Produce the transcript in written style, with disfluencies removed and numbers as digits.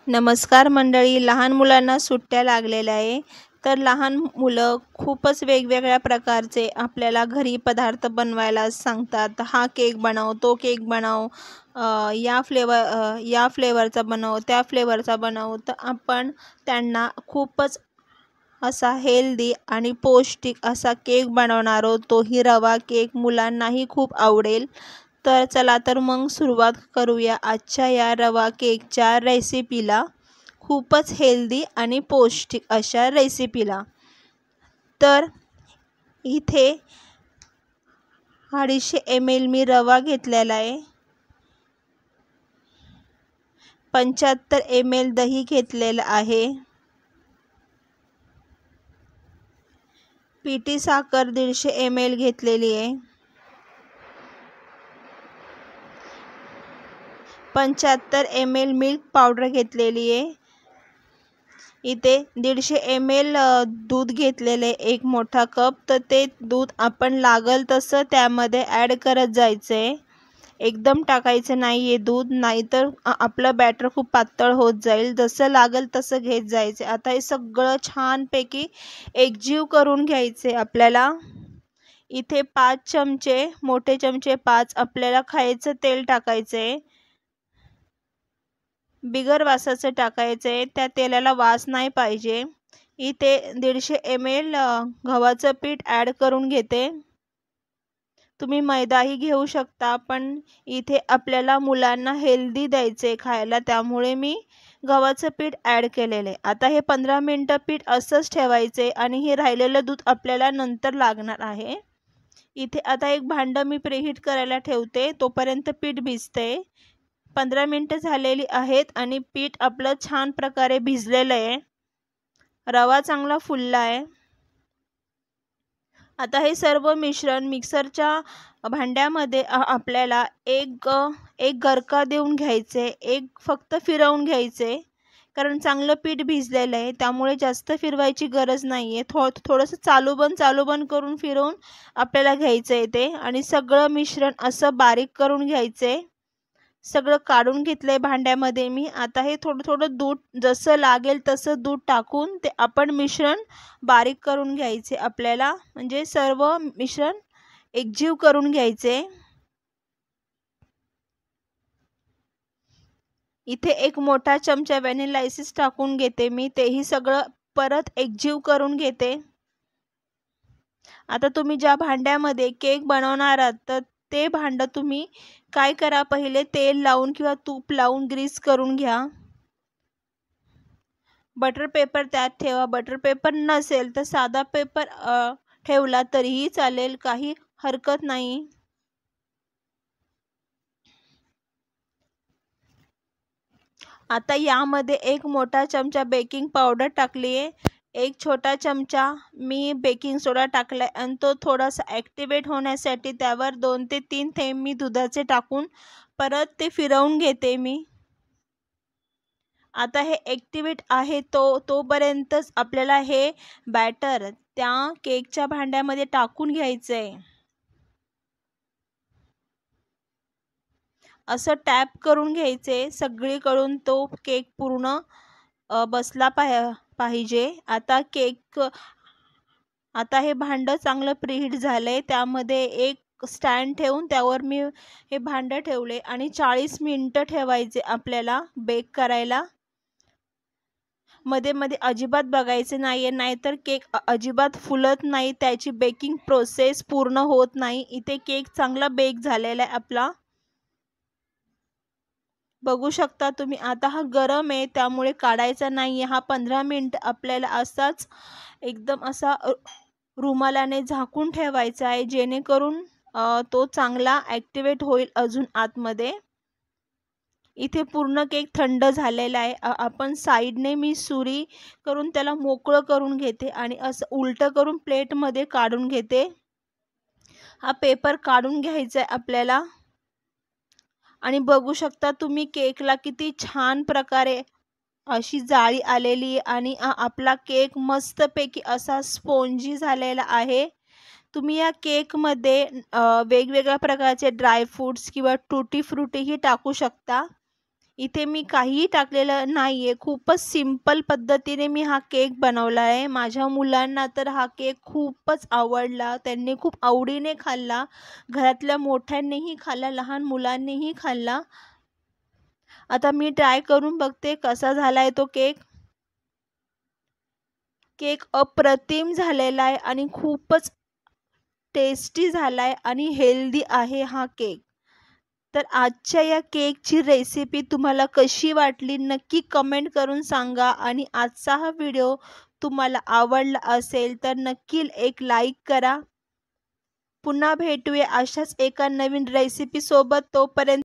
नमस्कार मंडळी. लहान मुलांना सुट्ट्या लागलेल्या आहे, तर लहान मुलं खूपच वेगवेगळ्या प्रकारचे आपल्याला घरी पदार्थ बनवायला सांगतात. हा केक बनव, तो केक बनव, या फ्लेवरचा बनव, त्या फ्लेवरचा बनव. तर आपण त्यांना खूपच असा हेल्दी आणि पौष्टिक असा केक बनवणार आहोत. तोही रवा केक. मुलांनाही खूप आवडेल. तर चला तर मग सुरुवात करूया आजच्या या रवा केकच्या रेसिपीला. खूपच हेल्दी आणि पौष्टिक अशा रेसिपीला. तर इथे 250 ml मी रवा घेतलेला आहे. 75 ml दही घेतलेलं आहे. पिठी साखर 150 ml घेतलेली आहे. 75 ml मिल्क पावडर घेतलेली आहे. इथे 150 ml दूध घेतलेले 1 मोठा कप. तर ते दूध आपण लागल तसं त्यामध्ये ॲड करत जायचं आहे. एकदम टाकायचं नाही आहे दूध, नाहीतर आपलं बॅटर खूप पातळ होत जाईल. जसं लागल तसं घेत जायचं. आता हे सगळं छानपैकी एकजीव करून घ्यायचे आपल्याला. इथे 5 चमचे, मोठे चमचे 5 आपल्याला खायचं तेल टाकायचं आहे. बिगर वासाचं टाकायचं आहे. त्या तेलाला वास नाही पाहिजे. इथे 150 ml गव्हाचं पीठ ॲड करून घेते. तुम्ही मैदाही घेऊ शकता, पण इथे आपल्याला मुलांना हेल्दी द्यायचे खायला, त्यामुळे मी गव्हाचं पीठ ॲड केलेलं आहे. आता हे 15 मिनटं पीठ असंच ठेवायचे आणि हे राहिलेलं दूध आपल्याला नंतर लागणार आहे. इथे आता एक भांडं मी प्रीहीट करायला ठेवते. तोपर्यंत पीठ भिजते. 15 मिनटं झालेली आहेत आणि पीठ आपलं छान प्रकारे भिजलेलं आहे. रवा चांगला फुलला आहे. आता हे सर्व मिश्रण मिक्सरच्या भांड्यामध्ये आपल्याला एक गरका देऊन घ्यायचे. एक फक्त फिरवून घ्यायचे, कारण चांगलं पीठ भिजलेलं आहे, त्यामुळे जास्त फिरवायची गरज नाही आहे. थोडंसं चालू बंद करून फिरवून आपल्याला घ्यायचं आहे ते. आणि सगळं मिश्रण असं बारीक करून घ्यायचं आहे. सगळं काढून घेतलंय भांड्यामध्ये मी. आता हे थोडं दूध, जसं लागेल तसं दूध टाकून ते आपण मिश्रण बारीक करून घ्यायचे आपल्याला. म्हणजे सर्व मिश्रण एकजीव करून घ्यायचे. इथे 1 मोठा चमचा व्हॅनिला एसेन्स टाकून घेते मी. तेही सगळं परत एकजीव करून घेते. आता तुम्ही ज्या भांड्यामध्ये केक बनवणार आहात, तर ते भांडं तुम्ही काय करा, पहिले तेल लावून किंवा तूप लावून ग्रीस करून घ्या. बटर पेपर त्यात ठेवा. बटर पेपर नसेल तर साधा पेपर ठेवला तरीही चालेल, काही हरकत नाही. आता यामध्ये 1 मोठा चमचा बेकिंग पावडर टाकली आहे. 1 छोटा चमचा मी बेकिंग सोडा टाकलाय आणि तो थोडासा ॲक्टिवेट होण्यासाठी त्यावर 2 ते 3 थेंब मी दुधाचे टाकून परत ते फिरवून घेते मी. आता हे ॲक्टिवेट आहे तोपर्यंतच आपल्याला हे बॅटर त्या केकच्या भांड्यामध्ये टाकून घ्यायचं आहे. असं टॅप करून घ्यायचे सगळीकडून. तो केक पूर्ण बसला पाहिजे. आता हे भांडं चांगलं प्रीहीट झालंय. त्यामध्ये एक स्टँड ठेवून त्यावर मी हे भांडं ठेवले आणि 40 मिनिटं ठेवायचे आपल्याला बेक करायला. मध्ये मध्ये अजिबात बघायचे नाही आहे, नाहीतर केक अजिबात फुलत नाही, त्याची बेकिंग प्रोसेस पूर्ण होत नाही. इथे केक चांगला बेक झालेला आहे आपला. बघू शकता तुम्ही. आता हा गरम आहे, त्यामुळे काढायचा नाही आहे. हा 15 मिनिट आपल्याला असाच एकदम असा रुमालाने झाकून ठेवायचा आहे, जेणेकरून तो चांगला ॲक्टिवेट होईल अजून आतमध्ये. इथे पूर्ण केक थंड झालेला आहे. आपण साईडने मी सुरी करून त्याला मोकळं करून घेते आणि असं उलटं करून प्लेटमध्ये काढून घेते. हा पेपर काढून घ्यायचा आहे आपल्याला. आणि बघू शकता तुम्ही केकला किती छान प्रकारे अशी जाळी आलेली आणि आपला केक मस्तपैकी असा स्पॉन्जी झालेला आहे. तुम्ही या केकमध्ये वेगवेगळ्या प्रकारचे ड्रायफ्रूट्स किंवा टूटी फ्रुटीही टाकू शकता. इथे मी काहीही टाकलेलं नाही आहे. खूपच सिंपल पद्धतीने मी हा केक बनवला आहे. माझ्या मुलांना तर हा केक खूपच आवडला. त्यांनी खूप आवडीने खाल्ला. घरातल्या मोठ्यांनीही खाल्ला, लहान मुलांनीही खाल्ला. आता मी ट्राय करून बघते कसा झाला आहे तो केक. केक अप्रतिम झालेला आहे आणि खूपच टेस्टी झाला आहे आणि हेल्दी आहे हा केक. तर आजच्या या केकची रेसिपी तुम्हाला कशी वाटली नक्की कमेंट करून सांगा आणि आजचा हा व्हिडिओ तुम्हाला आवडला असेल तर नक्की एक लाईक करा. पुन्हा भेटूया अशाच एका नवीन रेसिपी सोबत. तोपर्यंत